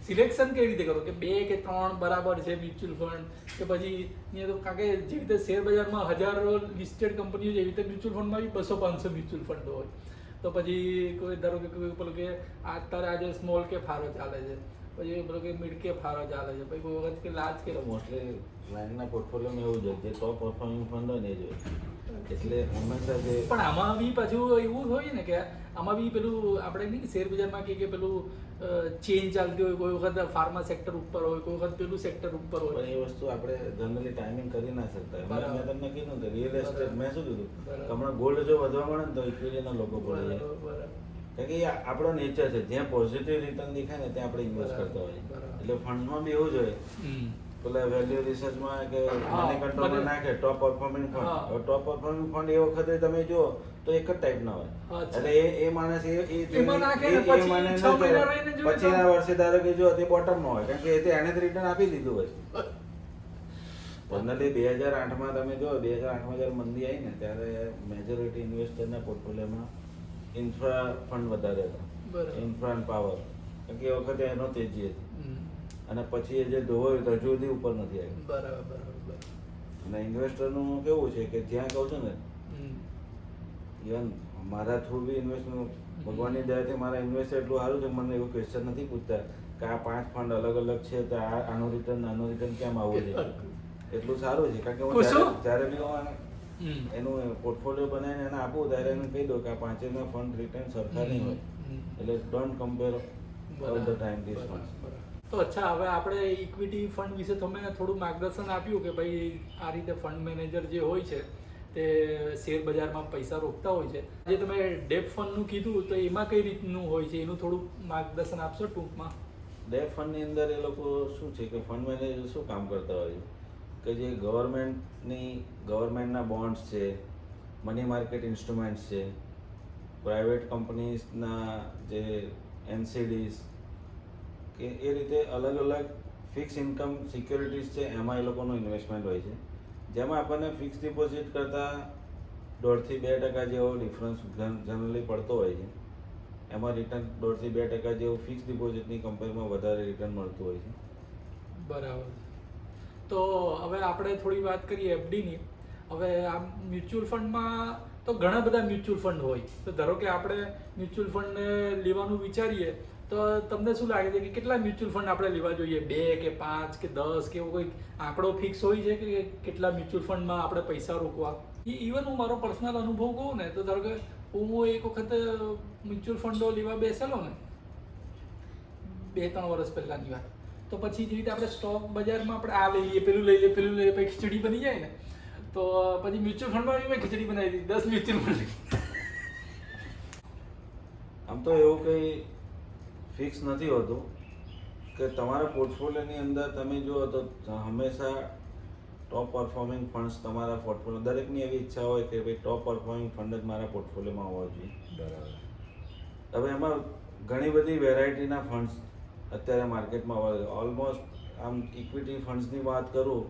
[SPEAKER 2] સિલેક્શન કેવી રીતે કરો કે 2 કે 3 બરાબર છે મ્યુચ્યુઅલ ફંડ, કે પછી અહીંયા તો કારણ કે જેવી રીતે શેર બજારમાં હજારો લિસ્ટેડ કંપનીઓ જેવી રીતે મ્યુચ્યુઅલ ફંડમાં બી 200-500 મ્યુચ્યુઅલ ફંડ હોય, તો પછી કોઈ ધારો કે કોઈ પેલું કે અત્યારે આજે સ્મોલ કેપ હારો ચાલે છે, પછી પેલું કે મિડ કેપ હારો ચાલે છે, પછી કોઈ વખત કે લાર્જ કેપ.
[SPEAKER 1] મોસ્ટલી ક્લાયન્ટના પોર્ટફોલિયોમાં એવું જ હોય, જે ટોપ પરફોર્મિંગ ફંડ હોય ને એ જ હોય. એટલે હંમેશા જે
[SPEAKER 2] પણ આમાં બી પાછું એવું હોય ને કે આમાં બી પેલું આપણે નહીં શેર બજારમાં કે પેલું ચેન્જ ચાલતી હોય, કોઈ વખત ફાર્મા સેક્ટર ઉપર હોય, કોઈ વખત પેલું સેક્ટર ઉપર હોય.
[SPEAKER 1] પણ એ વસ્તુ આપણે જનરલી ટાઈમિંગ કરી ના શકતા.
[SPEAKER 2] બરાબર.
[SPEAKER 1] મેં તમને કીધું કે રિયલ એસ્ટેટ મેં શું કીધું
[SPEAKER 2] બરાબર.
[SPEAKER 1] કે હમણાં ગોલ્ડ જો વધવા મળે ને તો ઇક્વિટીના લોકો પડી જાય.
[SPEAKER 2] બરાબર.
[SPEAKER 1] કારણ કે એ આપણો નેચર છે, જ્યાં પોઝિટિવ રિટર્ન દેખાય ને ત્યાં આપણે ઇન્વેસ્ટ
[SPEAKER 2] બરાબર.
[SPEAKER 1] કરતા હોઈએ.
[SPEAKER 2] બરાબર.
[SPEAKER 1] એટલે ફંડમાં બી એવું જ હોય.
[SPEAKER 2] હમ.
[SPEAKER 1] પેલા વેલ્યુ રિસર્ચમાં કે
[SPEAKER 2] હા,
[SPEAKER 1] મની કંટ્રોલમાં
[SPEAKER 2] મને-
[SPEAKER 1] નાખે ટોપ પરફોર્મિંગ ફંડ.
[SPEAKER 2] હા.
[SPEAKER 1] હવે ટોપ પરફોર્મિંગ ફંડ એ વખતે તમે જુઓ તો એક જ ટાઈપના હોય.
[SPEAKER 2] અચ્છા.
[SPEAKER 1] એટલે એ માણસ
[SPEAKER 2] એમાં નાખે ને
[SPEAKER 1] એ
[SPEAKER 2] પછી
[SPEAKER 1] માને
[SPEAKER 2] 6
[SPEAKER 1] નહીં
[SPEAKER 2] મહિના
[SPEAKER 1] કરે.
[SPEAKER 2] રહીને જોઈએ તો-
[SPEAKER 1] પછીના વર્ષે ધારો કે જો તે બોટમમાં હોય, કારણ કે એ તો એને જ રિટર્ન આપી દીધું હોય. જનરલી 2008માં તમે જો 2008માં જ્યારે મંદી આવી ને ત્યારે મેજોરિટી ઇન્વેસ્ટરના પોર્ટફોલિયોમાં ઇન્ફ્રા ફંડ વધારે હતા.
[SPEAKER 2] બરાબર.
[SPEAKER 1] ઇન્ફ્રા એન્ડ પાવર, કારણ કે એ વખતે એનો તેજી હતી.
[SPEAKER 2] હમ.
[SPEAKER 1] અને પછી એ જે ધોવાયું તો હજુ સુધી ઉપર નથી આવ્યું.
[SPEAKER 2] બરાબર. બરાબર.
[SPEAKER 1] અને ઇન્વેસ્ટરનું કેવું છે કે જ્યાં કહું છું ને,
[SPEAKER 2] હમ.
[SPEAKER 1] ઇવન મારા થ્રુ બી ઇન્વેસ્ટમેન્ટ ભગવાનની દયાથી મારા ઇન્વેસ્ટર એટલું સારું છે, મને એવું ક્વેશ્ચન નથી પૂછતા કે આ 5 ફંડ અલગ અલગ છે તો આનું રિટર્ન કેમ આવું છે. એટલું સારું છે, કારણ કે હું
[SPEAKER 2] પૂછું?
[SPEAKER 1] જ્યારે બી હું
[SPEAKER 2] હમ.
[SPEAKER 1] એનું પોર્ટફોલિયો બનાવીને એને આપું ત્યારે એને કહી દઉં કે આ પાંચેયના ફંડ રિટર્ન સરખા નહીં હોય.
[SPEAKER 2] હમ.
[SPEAKER 1] એટલે don't compare all the time this
[SPEAKER 2] બરાબર.
[SPEAKER 1] ફંડ્સ.
[SPEAKER 2] બરાબર. તો અચ્છા, હવે આપણે ઇક્વિટી ફંડ વિશે તમે થોડું માર્ગદર્શન આપ્યું કે ભાઈ આ રીતે ફંડ મેનેજર જે હોય છે તે શેર બજારમાં પૈસા રોકતા હોય છે. જે તમે ડેપ ફંડનું કીધું તો એમાં કઈ રીતનું હોય છે એનું થોડું માર્ગદર્શન આપશો ટૂંકમાં?
[SPEAKER 1] ડેટ ફંડની અંદર એ લોકો શું છે કે ફંડ મેનેજર શું કામ કરતા હોય છે કે જે ગવર્મેન્ટના બોન્ડ્સ છે, મની માર્કેટ ઇન્સ્ટ્રુમેન્ટ્સ છે, પ્રાઇવેટ કંપનીઝના જે NCDs કે એ રીતે અલગ અલગ ફિક્સ ઇન્કમ સિક્યોરિટીઝ છે, એમાં એ લોકોનું ઇન્વેસ્ટમેન્ટ હોય છે, જેમાં આપણને ફિક્સ ડિપોઝિટ કરતાં 1.5 થી 2% જેવો ડિફરન્સ જનરલી પડતો હોય છે. એમાં રિટર્ન 1.5 થી 2% જેવું ફિક્સ ડિપોઝિટની કમ્પેરમાં વધારે રિટર્ન મળતું હોય છે.
[SPEAKER 2] બરાબર. તો હવે આપણે થોડી વાત કરીએ FDની. હવે આ મ્યુચ્યુઅલ ફંડમાં તો ઘણા બધા મ્યુચ્યુઅલ ફંડ હોય, તો ધારો કે આપણે મ્યુચ્યુઅલ ફંડને લેવાનું વિચારીએ તો તમને શું લાગે છે કે કેટલા મ્યુચ્યુઅલ ફંડ આપણે લેવા જોઈએ? 2 કે 5 કે 10 કે એવો કોઈ આંકડો ફિક્સ હોય છે કે કેટલા મ્યુચ્યુઅલ ફંડમાં આપણે પૈસા રોકવા? ઇવન હું મારો પર્સનલ અનુભવ કહું ને તો ધારો કે હું એક વખત મ્યુચ્યુઅલ ફંડો લેવા બેસેલો ને 2-3 વર્ષ પહેલાની વાત, તો પછી જે રીતે આપણે સ્ટોક બજારમાં આપણે આ લઈએ પેલું લઈ લઈએ પેલું લઈએ પછી ખીચડી બની જાય ને, તો પછી મ્યુચ્યુઅલ ફંડમાં બી મેં ખીચડી બનાવી દીધી, 10 મ્યુચ્યુઅલ ફંડ લઈ.
[SPEAKER 1] આમ તો એવું કંઈ ફિક્સ નથી હોતું કે તમારા પોર્ટફોલિયોની અંદર તમે જુઓ તો હંમેશા ટોપ પરફોર્મિંગ ફંડ્સ તમારા પોર્ટફોલિયો, દરેકની એવી ઈચ્છા હોય કે ભાઈ ટોપ પરફોર્મિંગ ફંડ જ મારા પોર્ટફોલિયોમાં હોવા જોઈએ.
[SPEAKER 2] બરાબર.
[SPEAKER 1] હવે એમાં ઘણી બધી વેરાયટીના ફંડ્સ અત્યારે માર્કેટમાં હોય. ઓલમોસ્ટ આમ ઇક્વિટી ફંડ્સની વાત કરું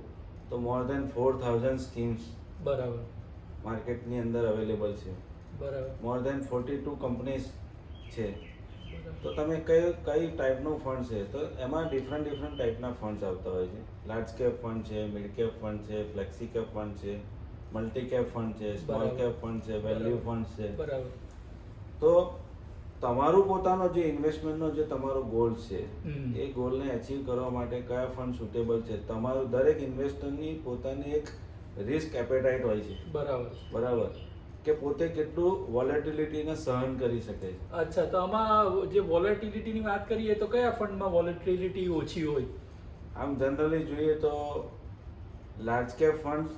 [SPEAKER 1] તો મોર દેન 4000 સ્કીમ્સ
[SPEAKER 2] બરાબર.
[SPEAKER 1] માર્કેટની અંદર અવેલેબલ છે.
[SPEAKER 2] બરાબર.
[SPEAKER 1] મોર દેન 42 કંપનીઝ છે.
[SPEAKER 2] બરાબર.
[SPEAKER 1] તો તમે કઈ ટાઈપનું ફંડ છે તો એમાં ડિફરન્ટ ટાઈપના ફંડ્સ આવતા હોય છે. લાર્જ કેપ ફંડ છે, મિડ કેપ ફંડ છે, ફ્લેક્સી કેપ ફંડ છે, મલ્ટી કેપ ફંડ છે, સ્મોલ
[SPEAKER 2] બરાબર.
[SPEAKER 1] કેપ ફંડ છે, વેલ્યુ ફંડ છે.
[SPEAKER 2] બરાબર.
[SPEAKER 1] તો તમારું પોતાનો જે ઇન્વેસ્ટમેન્ટનો જે તમારો ગોલ છે
[SPEAKER 2] હમ.
[SPEAKER 1] એ ગોલને અચીવ કરવા માટે કયા ફંડ સુટેબલ છે, તમારું દરેક ઇન્વેસ્ટરની પોતાની એક રિસ્ક એપેટાઇટ હોય છે.
[SPEAKER 2] બરાબર.
[SPEAKER 1] બરાબર, કે પોતે કેટલું વોલેટિલિટીને સહન કરી શકે છે.
[SPEAKER 2] અચ્છા, તો આમાં જે વોલેટિલિટીની વાત કરીએ તો કયા ફંડમાં વોલેટિલિટી ઓછી હોય?
[SPEAKER 1] આમ જનરલી જોઈએ તો લાર્જ કેપ ફંડ્સ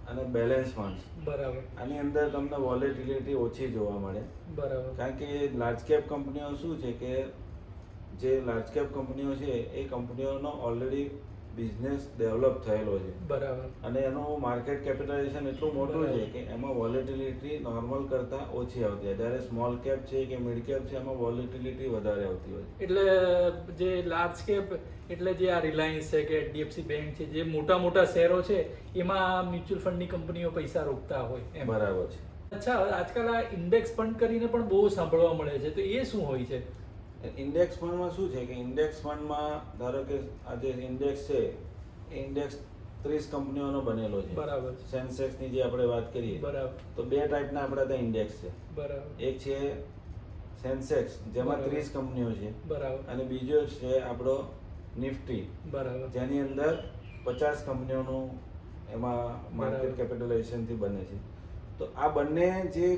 [SPEAKER 1] અને બેલેન્સ ફંડ્સ,
[SPEAKER 2] બરાબર.
[SPEAKER 1] આની અંદર તમને વોલેટિલિટી ઓછી જોવા મળે.
[SPEAKER 2] બરાબર.
[SPEAKER 1] કારણ કે લાર્જ કેપ કંપનીઓ શું છે કે જે લાર્જ કેપ કંપનીઓ છે એ કંપનીઓનો ઓલરેડી બિઝનેસ ડેવલપ થયેલો છે
[SPEAKER 2] બરાબર.
[SPEAKER 1] અને એનું માર્કેટ કેપિટલાઇઝેશન એટલું મોટું છે કે એમાં વોલેટિલિટી નોર્મલ કરતાં ઓછી આવતી હોય. જ્યારે સ્મોલ કેપ છે કે મિડ કેપ છે એમાં વોલેટિલિટી વધારે આવતી હોય.
[SPEAKER 2] એટલે જે લાર્જ કેપ એટલે જે આ રિલાયન્સ છે કે એચડીએફસી બેંક છે, જે મોટા મોટા શેરો છે એમાં મ્યુચ્યુઅલ ફંડની કંપનીઓ પૈસા રોકતા હોય એમ.
[SPEAKER 1] બરાબર છે.
[SPEAKER 2] અચ્છા, આજકાલ આ ઇન્ડેક્સ ફંડ કરીને પણ બહુ સાંભળવા મળે છે, તો એ શું હોય છે?
[SPEAKER 1] ઇન્ડેક્સ ફંડમાં શું છે કે ઇન્ડેક્સ ફંડમાં ધારો કે આ જે ઇન્ડેક્સ છે એ ઇન્ડેક્સ 30 કંપનીઓનો બનેલો છે.
[SPEAKER 2] બરાબર.
[SPEAKER 1] સેન્સેક્સની જે આપણે વાત કરીએ
[SPEAKER 2] બરાબર.
[SPEAKER 1] તો બે ટાઈપના આપણા ત્યાં ઇન્ડેક્સ છે.
[SPEAKER 2] બરાબર.
[SPEAKER 1] એક છે સેન્સેક્સ જેમાં
[SPEAKER 2] બરાબર.
[SPEAKER 1] 30 કંપનીઓ છે
[SPEAKER 2] બરાબર.
[SPEAKER 1] અને બીજો છે આપણો નિફ્ટી
[SPEAKER 2] બરાબર.
[SPEAKER 1] જેની અંદર 50 કંપનીઓનું એમાં માર્કેટ
[SPEAKER 2] બરાબર.
[SPEAKER 1] કેપિટલાઇઝેશનથી બને છે. તો આ બંને જે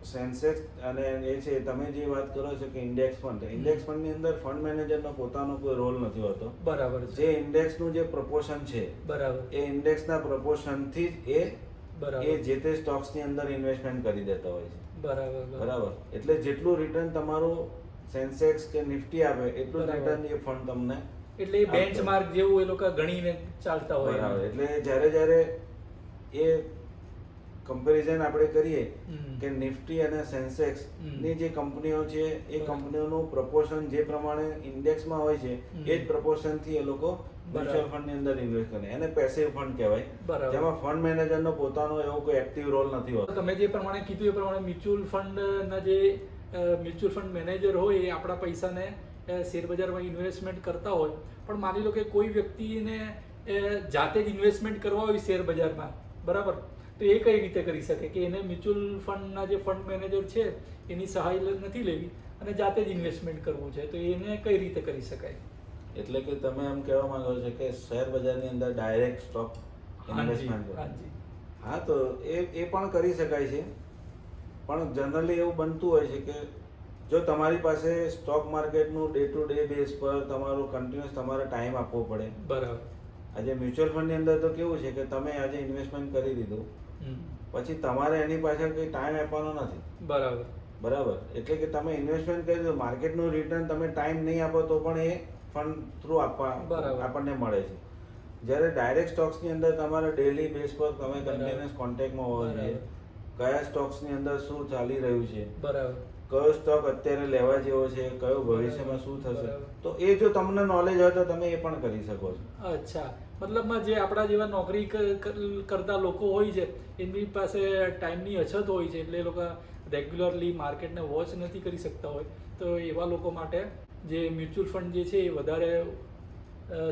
[SPEAKER 1] સેન્સેક્સ અને એ છે તમે જે વાત કરો છો કે ઇન્ડેક્સ ફંડ, ઇન્ડેક્સ ફંડની અંદર ફંડ મેનેજરનો પોતાનો કોઈ રોલ નથી હોતો.
[SPEAKER 2] બરાબર છે.
[SPEAKER 1] જે ઇન્ડેક્સનું જે પ્રપોર્શન છે
[SPEAKER 2] બરાબર.
[SPEAKER 1] એ ઇન્ડેક્સના પ્રપોર્શનથી જ
[SPEAKER 2] બરાબર.
[SPEAKER 1] એ જે તે સ્ટોક્સની અંદર ઇન્વેસ્ટમેન્ટ કરી દેતા હોય છે.
[SPEAKER 2] બરાબર.
[SPEAKER 1] બરાબર. એટલે જેટલું રિટર્ન તમારું સેન્સેક્સ કે નિફ્ટી આપે એટલું જ
[SPEAKER 2] બરાબર.
[SPEAKER 1] રિટર્ન એ ફંડ તમને
[SPEAKER 2] એટલે એ બેન્ચમાર્ક જેવું એ લોકો ગણીને ચાલતા હોય.
[SPEAKER 1] બરાબર. એટલે જ્યારે એ કમ્પેરિઝન આપણે કરીએ
[SPEAKER 2] હમ.
[SPEAKER 1] કે નિફ્ટી અને સેન્સેક્સ
[SPEAKER 2] હમ.
[SPEAKER 1] ની જે કંપનીઓ છે એ
[SPEAKER 2] બરાબર.
[SPEAKER 1] કંપનીઓનું પ્રપોર્શન જે પ્રમાણે ઇન્ડેક્સમાં હોય છે
[SPEAKER 2] હમ.
[SPEAKER 1] એ જ પ્રપોર્શનથી એ લોકો મ્યુચ્યુઅલ ફંડની અંદર ઇન્વેસ્ટ કરે. એને પેસિવ ફંડ કહેવાય,
[SPEAKER 2] બરાબર.
[SPEAKER 1] જેમાં ફંડ મેનેજરનો પોતાનો એવો કોઈ એક્ટિવ રોલ નથી હોતો.
[SPEAKER 2] તમે જે પ્રમાણે કીધું એ પ્રમાણે મ્યુચ્યુઅલ ફંડના જે મ્યુચ્યુઅલ ફંડ મેનેજર હોય એ આપણા પૈસાને શેરબજારમાં ઇન્વેસ્ટમેન્ટ કરતા હોય, પણ માની લો કે કોઈ વ્યક્તિને જાતે જ ઇન્વેસ્ટમેન્ટ કરવા હોય શેરબજારમાં, બરાબર, તો એ કઈ રીતે કરી શકે કે એને મ્યુચ્યુઅલ ફંડના જે ફંડ મેનેજર છે એની સહાય નથી લેવી અને જાતે જ ઇન્વેસ્ટમેન્ટ કરવું છે, તો એને કઈ રીતે કરી શકાય?
[SPEAKER 1] એટલે કે તમે એમ કહેવા માંગો છો કે શેર બજારની અંદર ડાયરેક્ટ સ્ટોક ઇન્વેસ્ટમેન્ટ કરો.
[SPEAKER 2] હાજી.
[SPEAKER 1] હા, તો એ પણ કરી શકાય છે, પણ જનરલી એવું બનતું હોય છે કે જો તમારી પાસે સ્ટોક માર્કેટનું ડે ટુ ડે બેઝ પર તમારું કન્ટિન્યુઅસ તમારે ટાઈમ આપવો પડે.
[SPEAKER 2] બરાબર.
[SPEAKER 1] આજે મ્યુચ્યુઅલ ફંડની અંદર તો કેવું છે કે તમે આજે ઇન્વેસ્ટમેન્ટ કરી દીધું
[SPEAKER 2] હમ.
[SPEAKER 1] પછી તમારે એની પાછળ કંઈ ટાઈમ આપવાનો નથી.
[SPEAKER 2] બરાબર.
[SPEAKER 1] બરાબર. એટલે કે તમે ઇન્વેસ્ટમેન્ટ કરી દીધું, માર્કેટનું રિટર્ન તમે ટાઈમ નહીં આપો તો પણ એ ફંડ થ્રુ
[SPEAKER 2] બરાબર.
[SPEAKER 1] આપણને મળે છે. જ્યારે ડાયરેક્ટ સ્ટોક્સની અંદર તમારે ડેલી બેઝ પર તમે
[SPEAKER 2] બરાબર.
[SPEAKER 1] કન્ટિન્યુઅસ કોન્ટેક્ટમાં હોવો જોઈએ. કયા સ્ટોક્સની અંદર શું ચાલી રહ્યું છે,
[SPEAKER 2] બરાબર.
[SPEAKER 1] કયો સ્ટોક અત્યારે લેવા જેવો છે, કયો ભવિષ્યમાં શું થશે,
[SPEAKER 2] બરાબર.
[SPEAKER 1] તો એ જો તમને નોલેજ હોય તો તમે એ પણ કરી શકો છો.
[SPEAKER 2] અચ્છા, મતલબમાં જે આપણા જેવા નોકરી કરતા લોકો હોય છે એમની પાસે ટાઈમની અછત હોય છે, એટલે એ લોકો રેગ્યુલરલી માર્કેટને વોચ નથી કરી શકતા હોય, તો એવા લોકો માટે જે મ્યુચ્યુઅલ ફંડ જે છે એ વધારે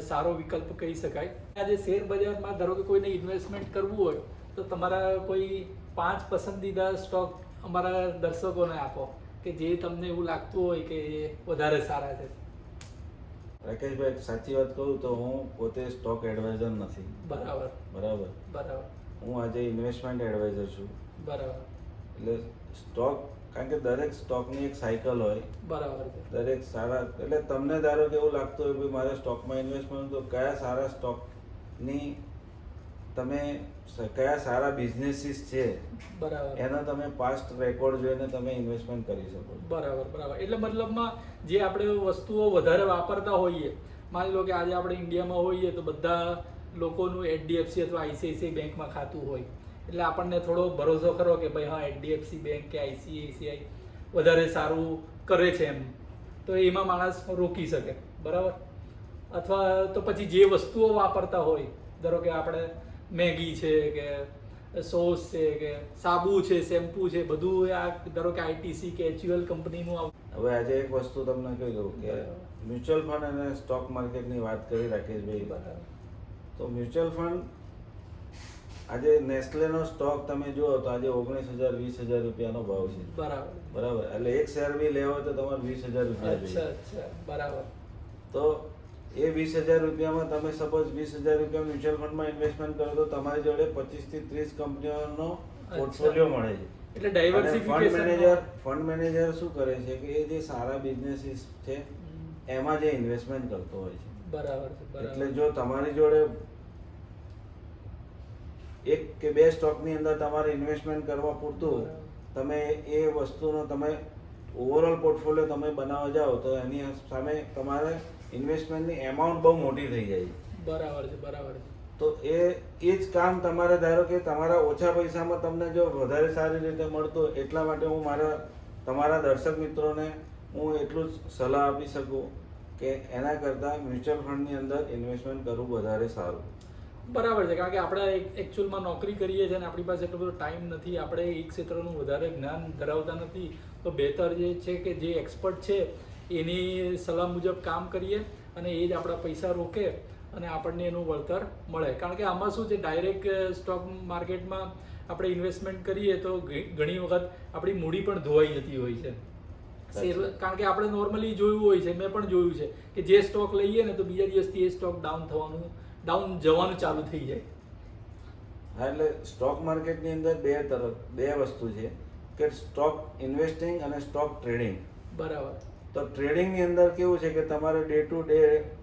[SPEAKER 2] સારો વિકલ્પ કહી શકાય. આજે શેર બજારમાં ધારો કે કોઈને ઇન્વેસ્ટમેન્ટ કરવું હોય તો તમારા કોઈ 5 પસંદીદા સ્ટોક અમારા દર્શકોને આપો કે જે તમને એવું લાગતું હોય કે એ વધારે સારા છે.
[SPEAKER 1] રાકેશભાઈ, સાચી વાત કહું તો હું પોતે સ્ટોક એડવાઇઝર નથી.
[SPEAKER 2] બરાબર.
[SPEAKER 1] બરાબર.
[SPEAKER 2] બરાબર.
[SPEAKER 1] હું આજે ઇન્વેસ્ટમેન્ટ એડવાઇઝર છું.
[SPEAKER 2] બરાબર.
[SPEAKER 1] એટલે સ્ટોક, કારણ કે દરેક સ્ટોકની એક સાયકલ હોય.
[SPEAKER 2] બરાબર છે.
[SPEAKER 1] દરેક સારા, એટલે તમને ધારો કે એવું લાગતું હોય કે મારે સ્ટોકમાં ઇન્વેસ્ટમેન્ટ, તો કયા સારા સ્ટોકની તમે કયા સારા બિઝનેસીસ છે
[SPEAKER 2] બરાબર.
[SPEAKER 1] એનો તમે પાસ્ટ રેકોર્ડ જોઈને તમે ઇન્વેસ્ટમેન્ટ કરી શકો છો.
[SPEAKER 2] બરાબર. બરાબર. એટલે મતલબમાં જે આપણે વસ્તુઓ વધારે વાપરતા હોઈએ, માની લો કે આજે આપણે ઇન્ડિયામાં હોઈએ તો બધા લોકોનું એચડીએફસી અથવા આઈસીઆઈસીઆઈ બેંકમાં ખાતું હોય, એટલે આપણને થોડો ભરોસો ખરો કે ભાઈ હા, એચડીએફસી બેંક કે આઈસીઆઈસીઆઈ વધારે સારું કરે છે એમ, તો એમાં માણસ રોકી શકે. બરાબર. અથવા તો પછી જે વસ્તુઓ વાપરતા હોય, ધારો કે આપણે મેગી છે કે સોસ છે કે સાબુ છે, શેમ્પુ છે, બધું આ ધારો કે આઈટીસી કે એચયુએલ કંપનીનું.
[SPEAKER 1] હવે આજે એક વસ્તુ તમને કહી દઉં કે મ્યુચ્યુઅલ ફંડ અને સ્ટોક માર્કેટની વાત કરી રાકેશભાઈ, તો મ્યુચ્યુઅલ ફંડ આજે નેસ્લેનો સ્ટોક તમે જુઓ તો આજે 19,000 20,000 રૂપિયાનો ભાવ છે.
[SPEAKER 2] બરાબર.
[SPEAKER 1] બરાબર. એટલે એક શેર બી લેવો હોય તો તમારે 20,000 રૂપિયા જોઈએ.
[SPEAKER 2] અચ્છા. બરાબર.
[SPEAKER 1] તો એ 20,000 રૂપિયામાં તમે સપોઝ 20,000 રૂપિયા મ્યુચ્યુઅલ ફંડમાં ઇન્વેસ્ટમેન્ટ કરો તો તમારી જોડે 25 થી 30 કંપનીઓનો પોર્ટફોલિયો મળે છે.
[SPEAKER 2] એટલે ડાયવર્સિફિકેશન.
[SPEAKER 1] ફંડ મેનેજર શું કરે છે કે એ જે સારા બિઝનેસીસ છે એમાં જે ઇન્વેસ્ટમેન્ટ કરતો હોય છે.
[SPEAKER 2] બરાબર છે.
[SPEAKER 1] એટલે જો તમારી જોડે એક કે બે સ્ટોકની અંદર તમારે ઇન્વેસ્ટમેન્ટ કરવા પૂરતું તમે એ વસ્તુનો તમે ઓવરઓલ પોર્ટફોલિયો તમે બનાવવા જાઓ તો એની સામે તમારે ઇન્વેસ્ટમેન્ટની એમાઉન્ટ બહુ મોટી થઈ જાય છે.
[SPEAKER 2] બરાબર છે, બરાબર છે.
[SPEAKER 1] તો એ જ કામ તમારે ધારો કે તમારા ઓછા પૈસામાં તમને જો વધારે સારી રીતે મળતું હોય, એટલા માટે હું તમારા દર્શક મિત્રોને હું એટલું જ સલાહ આપી શકું કે એના કરતાં મ્યુચ્યુઅલ ફંડની અંદર ઇન્વેસ્ટમેન્ટ કરવું વધારે સારું.
[SPEAKER 2] બરાબર છે, કારણ કે આપણે એકચ્યુઅલમાં નોકરી કરીએ છીએ અને આપણી પાસે એટલો બધો ટાઈમ નથી, આપણે એક ક્ષેત્રનું વધારે જ્ઞાન ધરાવતા નથી, તો બહેતર જે છે કે જે એક્સપર્ટ છે એની સલાહ મુજબ કામ કરીએ અને એ જ આપણા પૈસા રોકે અને આપણને એનું વળતર મળે. કારણ કે આમાં શું છે, ડાયરેક્ટ સ્ટોક માર્કેટમાં આપણે ઇન્વેસ્ટમેન્ટ કરીએ તો ઘણી વખત આપણી મૂડી પણ ધોવાઈ જતી હોય છે. કારણ કે આપણે નોર્મલી જોયું હોય છે, મેં પણ જોયું છે કે જે સ્ટોક લઈએ ને તો બીજા દિવસથી એ સ્ટોક ડાઉન જવાનું ચાલુ થઈ જાય.
[SPEAKER 1] હા, એટલે સ્ટોક માર્કેટની અંદર બે વસ્તુ છે કે સ્ટોક ઇન્વેસ્ટિંગ અને સ્ટોક ટ્રેડિંગ.
[SPEAKER 2] બરાબર.
[SPEAKER 1] તો ટ્રેડિંગની અંદર કેવું છે કે તમારે ડે ટુ ડે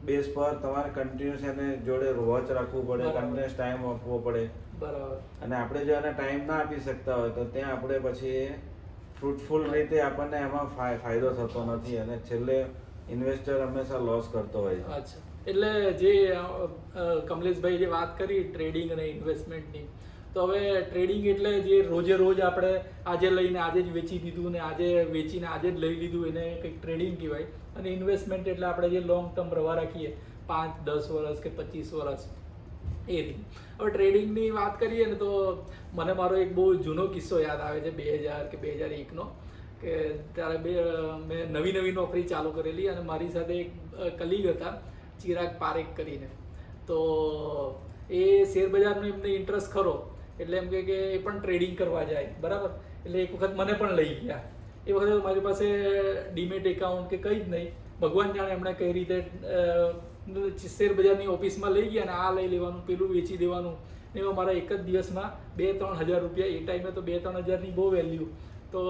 [SPEAKER 1] બેઝ પર તમારે કન્ટિન્યુઅસ એને જોડે વોચ રાખવું પડે, કન્ટિન્યુઅસ ટાઈમ આપવો પડે.
[SPEAKER 2] બરાબર.
[SPEAKER 1] અને આપણે જો એને ટાઈમ ના આપી શકતા હોય તો ત્યાં આપણે પછી ફ્રૂટફુલ રીતે આપણને એમાં ફાયદો થતો નથી અને છેલ્લે ઇન્વેસ્ટર હંમેશા લોસ કરતો હોય છે.
[SPEAKER 2] અચ્છા, એટલે જે કમલેશભાઈ જે વાત કરી ટ્રેડિંગ અને ઇન્વેસ્ટમેન્ટની, તો હવે ટ્રેડિંગ એટલે જે રોજે રોજ આપણે આજે લઈને આજે જ વેચી દીધું ને આજે વેચીને આજે જ લઈ લીધું, એને કંઈક ટ્રેડિંગ કહેવાય. અને ઇન્વેસ્ટમેન્ટ એટલે આપણે જે લોંગ ટર્મ રવા રાખીએ 5-10 વર્ષ કે 25 વર્ષ એ રીતે. હવે ટ્રેડિંગની વાત કરીએ ને તો મને મારો એક બહુ જૂનો કિસ્સો યાદ આવે છે 2000 કે 2001નો, કે ત્યારે મેં નવી નોકરી ચાલુ કરેલી અને મારી સાથે એક કલીગ હતા ચિરાગ પારેખ કરીને. તો એ શેરબજારનો એમને ઇન્ટરેસ્ટ ખરો, એટલે એમ કે એ પણ ટ્રેડિંગ કરવા જાય. બરાબર. એટલે એક વખત મને પણ લઈ ગયા. એ વખતે મારી પાસે ડીમેટ એકાઉન્ટ કે કંઈ જ નહીં, ભગવાન જાણે એમણે કઈ રીતે શેરબજારની ઓફિસમાં લઈ ગયા અને આ લઈ લેવાનું, પેલું વેચી દેવાનું. એમાં મારા એક જ દિવસમાં 2-3 હજાર રૂપિયા, એ ટાઈમે તો 2-3 હજારની બહુ વેલ્યુ, તો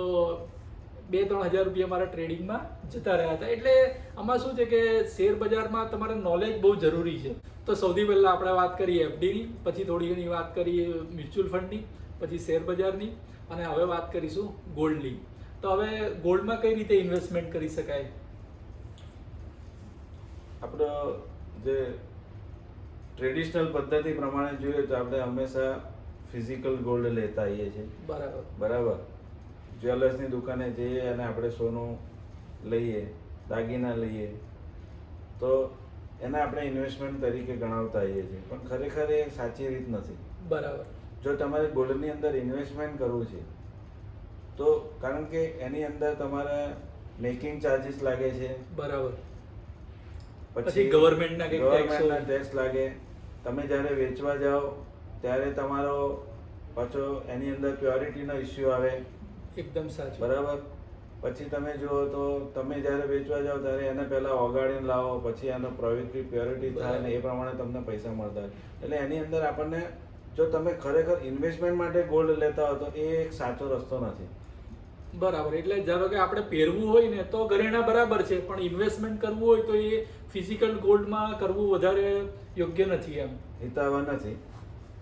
[SPEAKER 2] 2-3 હજાર રૂપિયા મારા ટ્રેડિંગમાં જતા રહ્યા હતા. એટલે આમાં શું છે કે શેર બજારમાં તમારે નોલેજ બહુ જરૂરી છે. તો સૌથી પહેલાં આપણે વાત કરીએ એફડીની, પછી થોડી ઘણી વાત કરીએ મ્યુચ્યુઅલ ફંડની, પછી શેર બજારની અને હવે વાત કરીશું ગોલ્ડની. તો હવે ગોલ્ડમાં કઈ રીતે ઇન્વેસ્ટમેન્ટ કરી શકાય?
[SPEAKER 1] આપણો જે ટ્રેડિશનલ પદ્ધતિ પ્રમાણે જોઈએ તો આપણે હંમેશા ફિઝિકલ ગોલ્ડ લેતા આવીએ છીએ. બરાબર. જ્વેલર્સની દુકાને જઈએ અને આપણે સોનું લઈએ, દાગીના લઈએ, તો એને આપણે ઇન્વેસ્ટમેન્ટ તરીકે ગણાવતા આવીએ છીએ, પણ ખરેખર એ સાચી રીત નથી.
[SPEAKER 2] બરાબર. જો
[SPEAKER 1] તમારે ગોલ્ડની અંદર ઇન્વેસ્ટમેન્ટ કરવું છે તો કારણ કે એની અંદર તમારે મેકિંગ ચાર્જીસ લાગે છે.
[SPEAKER 2] બરાબર.
[SPEAKER 1] પછી ગવર્મેન્ટના ટેક્સ લાગે. તમે જ્યારે વેચવા જાઓ ત્યારે તમારો પાછો એની અંદર પ્યોરિટીનો ઇસ્યુ આવે.
[SPEAKER 2] એકદમ સાચું.
[SPEAKER 1] બરાબર. પછી તમે જુઓ તો તમે જ્યારે વેચવા જાઓ ત્યારે એને પહેલા ઓગાળીને લાવો, પછી એનો પ્યોરિટી થાય ને એ પ્રમાણે તમને પૈસા મળતા હોય. એટલે એની અંદર આપણને, જો તમે ખરેખર ઇન્વેસ્ટમેન્ટ માટે ગોલ્ડ લેતા હો તો એ એક સાચો રસ્તો નથી.
[SPEAKER 2] બરાબર. એટલે ધારો કે આપણે પહેરવું હોય ને તો ઘરેણા બરાબર છે, પણ ઇન્વેસ્ટમેન્ટ કરવું હોય તો એ ફિઝિકલ ગોલ્ડમાં કરવું વધારે યોગ્ય નથી, એમ
[SPEAKER 1] હિતાવહ નથી.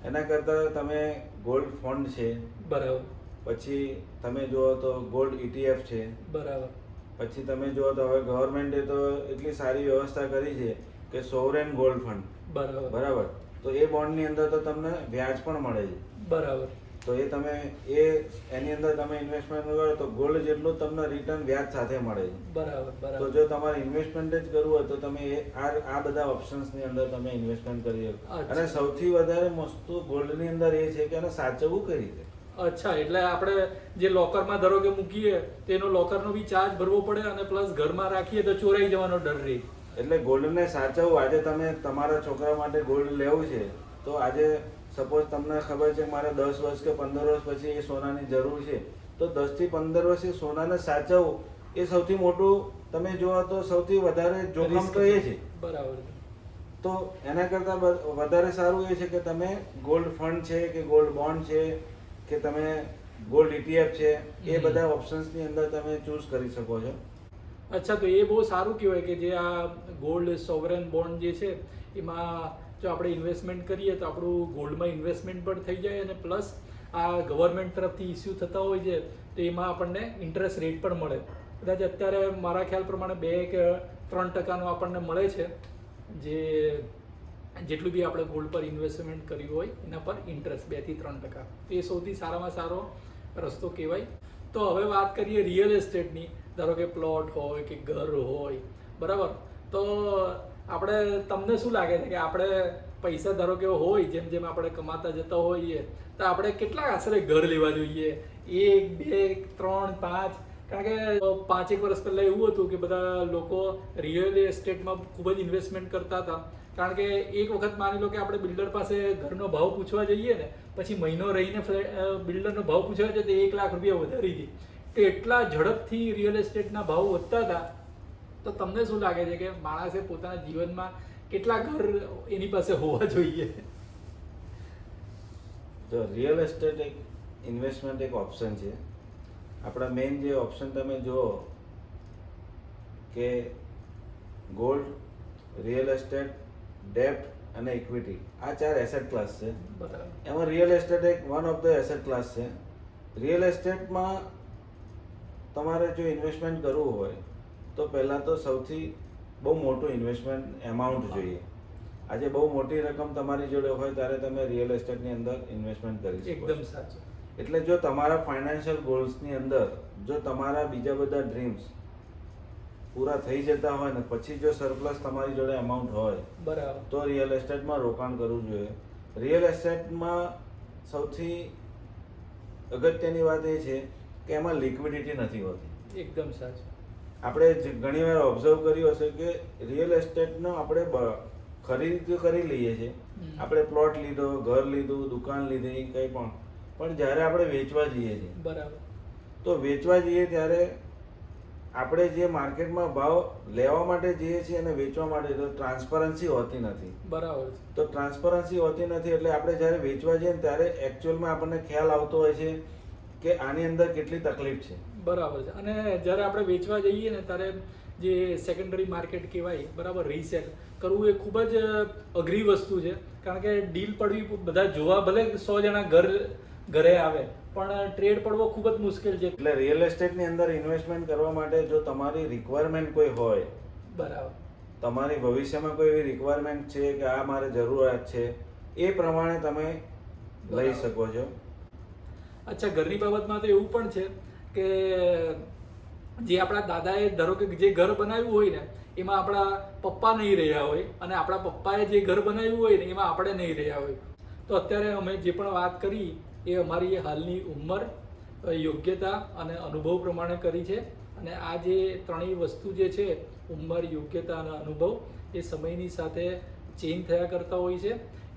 [SPEAKER 1] એના કરતાં તમે ગોલ્ડ ફંડ છે.
[SPEAKER 2] બરાબર.
[SPEAKER 1] પછી તમે જુઓ તો ગોલ્ડ ETF છે.
[SPEAKER 2] બરાબર.
[SPEAKER 1] પછી તમે જુઓ તો હવે ગવર્મેન્ટે તો એટલી સારી વ્યવસ્થા કરી છે કે સોવરેન ગોલ્ડ ફંડ. બરાબર. તો એ બોન્ડની અંદર તો તમને વ્યાજ પણ મળે છે.
[SPEAKER 2] બરાબર.
[SPEAKER 1] તો એ તમે એની અંદર તમે ઇન્વેસ્ટમેન્ટ કરો તો ગોલ્ડ જેટલું તમને રિટર્ન વ્યાજ સાથે મળે છે.
[SPEAKER 2] બરાબર.
[SPEAKER 1] તો જો તમારે ઇન્વેસ્ટમેન્ટ જ કરવું હોય તો તમે આ બધા ઓપ્શન્સની અંદર તમે ઇન્વેસ્ટમેન્ટ કરી શકો. અને સૌથી વધારે વસ્તુ ગોલ્ડની અંદર એ છે કે એને સાચવવું કઈ રીતે.
[SPEAKER 2] અચ્છા, એટલે આપણે જે લોકરમાં ધારો કે મૂકીએ તો એનો લોકરનો બી ચાર્જ ભરવો પડે અને પ્લસ ઘરમાં રાખીએ તો ચોરાઈ જવાનો ડર રહે.
[SPEAKER 1] એટલે ગોલ્ડને સાચવવું. આજે તમે તમારા છોકરા માટે ગોલ્ડ લેવું છે તો આજે સપોઝ તમને ખબર છે મારે 10 વર્ષ કે 15 વર્ષ પછી એ સોનાની જરૂર છે, તો 10 થી 15 વર્ષ એ સોનાને સાચવવું એ સૌથી મોટું, તમે જોવા તો સૌથી વધારે જોખમ તો એ છે.
[SPEAKER 2] બરાબર.
[SPEAKER 1] તો એના કરતાં વધારે સારું એ છે કે તમે ગોલ્ડ ફંડ છે કે ગોલ્ડ બોન્ડ છે કે તમે ગોલ્ડ ETF છે, એ બધા ઓપ્શન્સની અંદર તમે ચૂઝ કરી શકો છો.
[SPEAKER 2] અચ્છા, તો એ બહુ સારું કહેવાય કે જે આ ગોલ્ડ સોવરેન બોન્ડ જે છે એમાં જો આપણે ઇન્વેસ્ટમેન્ટ કરીએ તો આપણું ગોલ્ડમાં ઇન્વેસ્ટમેન્ટ પણ થઈ જાય અને પ્લસ આ ગવર્મેન્ટ તરફથી ઇસ્યુ થતા હોય છે તો એમાં આપણને ઇન્ટરેસ્ટ રેટ પણ મળે. કદાચ અત્યારે મારા ખ્યાલ પ્રમાણે 2 કે 3% આપણને મળે છે, જેટલું બી આપણે ગોલ્ડ પર ઇન્વેસ્ટમેન્ટ કર્યું હોય એના પર ઇન્ટરેસ્ટ 2 થી 3%. એ સૌથી સારામાં સારો રસ્તો કહેવાય. તો હવે વાત કરીએ રિયલ એસ્ટેટની. ધારો કે પ્લોટ હોય કે ઘર હોય, બરાબર, તો આપણે તમને શું લાગે છે કે આપણે પૈસા ધારો કે હોય જેમ જેમ આપણે કમાતા જતા હોઈએ તો આપણે કેટલા આશરે ઘર લેવા જોઈએ? 1, 2, 3, 5? કારણ કે 5 વર્ષ પહેલાં એવું હતું કે બધા લોકો રિયલ એસ્ટેટમાં ખૂબ જ ઇન્વેસ્ટમેન્ટ કરતા હતા. કારણ કે એક વખત માની લો કે આપણે બિલ્ડર પાસે ઘરનો ભાવ પૂછવા જઈએ ને, પછી મહિનો રહીને બિલ્ડરનો ભાવ પૂછવા જઈએ તો 1 લાખ રૂપિયા વધારી દે. તો એટલા ઝડપથી રિયલ એસ્ટેટના ભાવ વધતા હતા. તો તમને શું લાગે છે કે માણસે પોતાના જીવનમાં કેટલા ઘર એની પાસે હોવા જોઈએ?
[SPEAKER 1] જો રિયલ એસ્ટેટ એક ઇન્વેસ્ટમેન્ટ એક ઓપ્શન છે. આપણા મેઇન જે ઓપ્શન તમે જુઓ કે ગોલ્ડ, રિયલ એસ્ટેટ, ડેપ્ટ અને ઇક્વિટી, આ 4 એસેટ ક્લાસ છે.
[SPEAKER 2] બરાબર.
[SPEAKER 1] એમાં રિયલ એસ્ટેટ એક one of the asset class છે. રિયલ એસ્ટેટમાં તમારે જો ઇન્વેસ્ટમેન્ટ કરવું હોય તો પહેલાં તો સૌથી બહુ મોટું ઇન્વેસ્ટમેન્ટ એમાઉન્ટ જોઈએ. આજે બહુ મોટી રકમ તમારી જોડે હોય ત્યારે તમે રિયલ એસ્ટેટની અંદર ઇન્વેસ્ટમેન્ટ કરી શકો.
[SPEAKER 2] એકદમ સાચું.
[SPEAKER 1] એટલે જો તમારા ફાઇનાન્શિયલ ગોલ્સની અંદર જો તમારા બીજા બધા ડ્રીમ્સ પૂરા થઈ જતા હોય ને પછી જો સરપ્લસ તમારી જોડે એમાઉન્ટ હોય,
[SPEAKER 2] બરાબર,
[SPEAKER 1] તો રિયલ એસ્ટેટમાં રોકાણ કરવું જોઈએ. રિયલ એસ્ટેટમાં સૌથી અગત્યની વાત એ છે કે એમાં લિક્વિડિટી નથી હોતી.
[SPEAKER 2] એકદમ સાચું.
[SPEAKER 1] આપણે ઘણીવાર ઓબ્ઝર્વ કર્યું હશે કે રિયલ એસ્ટેટનો આપણે ખરીદી તો કરી લઈએ છીએ, આપણે પ્લોટ લીધો, ઘર લીધું, દુકાન લીધી, કંઈ પણ જ્યારે આપણે વેચવા જઈએ છીએ,
[SPEAKER 2] બરાબર,
[SPEAKER 1] તો વેચવા જઈએ ત્યારે આપણે જે માર્કેટમાં ભાવ લેવા માટે જઈએ છીએ અને વેચવા માટે, તો ટ્રાન્સપરન્સી હોતી નથી.
[SPEAKER 2] બરાબર.
[SPEAKER 1] તો ટ્રાન્સપરન્સી હોતી નથી એટલે આપણે જ્યારે વેચવા જઈએ ને ત્યારે એકચ્યુઅલમાં આપણને ખ્યાલ આવતો હોય છે કે આની અંદર કેટલી તકલીફ છે.
[SPEAKER 2] બરાબર છે. અને જ્યારે આપણે વેચવા જઈએ ને ત્યારે જે સેકન્ડરી માર્કેટ કહેવાય, બરાબર, રીસેલ કરવું એ ખૂબ જ અઘરી વસ્તુ છે. કારણ કે ડીલ પડવી બધા જોવા, ભલે 100 જણા ઘરે આવે પણ ટ્રેડ પડવો ખૂબ જ મુશ્કેલ છે.
[SPEAKER 1] એટલે રિયલ એસ્ટેટની અંદર ઇન્વેસ્ટમેન્ટ કરવા માટે જો તમારી રિક્વાયરમેન્ટ કોઈ હોય,
[SPEAKER 2] બરાબર,
[SPEAKER 1] તમારી ભવિષ્યમાં કોઈ એવી રિક્વાયરમેન્ટ છે કે આ મારે જરૂરિયાત છે, એ પ્રમાણે તમે લઈ શકો છો.
[SPEAKER 2] અચ્છા, ઘરની બાબતમાં તો એવું પણ છે કે જે આપણા દાદાએ ધારો કે જે ઘર બનાવ્યું હોય ને એમાં આપણા પપ્પા નહીં રહ્યા હોય અને આપણા પપ્પાએ જે ઘર બનાવ્યું હોય ને એમાં આપણે નહીં રહ્યા હોય. તો અત્યારે અમે જે પણ વાત કરી એ અમારી હાલની ઉંમર, યોગ્યતા અને અનુભવ પ્રમાણે કરી છે. અને આ જે ત્રણેય વસ્તુ જે છે, ઉંમર, યોગ્યતા અને અનુભવ, એ સમયની સાથે ચેન્જ થયા કરતા હોય છે.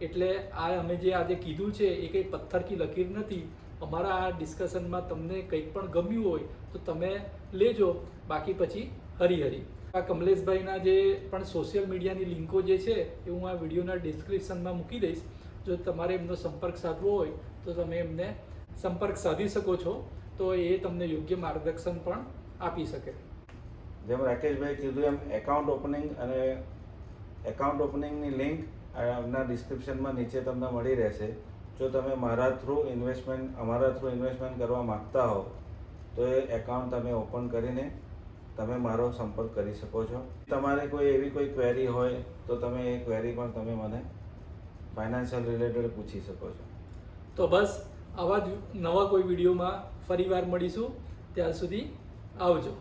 [SPEAKER 2] એટલે આ અમે જે આજે કીધું છે એ કંઈ પથ્થર કી લકીર નથી. અમારા આ ડિસ્કશનમાં તમને કંઈક પણ ગમ્યું હોય તો તમે લેજો, બાકી પછી હરી. આ કમલેશભાઈના જે પણ સોશિયલ મીડિયાની લિંકો જે છે એ હું આ વિડીયોના ડિસ્ક્રિપ્શનમાં મૂકી દઈશ. જો તમારે એમનો સંપર્ક સાધવો હોય તો તમે એમને સંપર્ક સાધી શકો છો, તો એ તમને યોગ્ય માર્ગદર્શન પણ આપી શકે.
[SPEAKER 1] જેમ રાકેશભાઈ કીધું એમ એકાઉન્ટ ઓપનિંગની લિંક ના ડિસ્ક્રિપ્શનમાં નીચે તમને મળી રહેશે. જો તમે અમારા થ્રુ ઇન્વેસ્ટમેન્ટ કરવા માગતા હો તો એ એકાઉન્ટ તમે ઓપન કરીને તમે મારો સંપર્ક કરી શકો છો. તમારે કોઈ એવી કોઈ ક્વેરી હોય તો તમે એ ક્વેરી પણ તમે મને ફાઇનાન્શિયલ રિલેટેડ પૂછી શકો છો.
[SPEAKER 2] તો બસ આવા જ નવા કોઈ વિડીયોમાં ફરીવાર મળીશું. ત્યાર સુધી આવજો.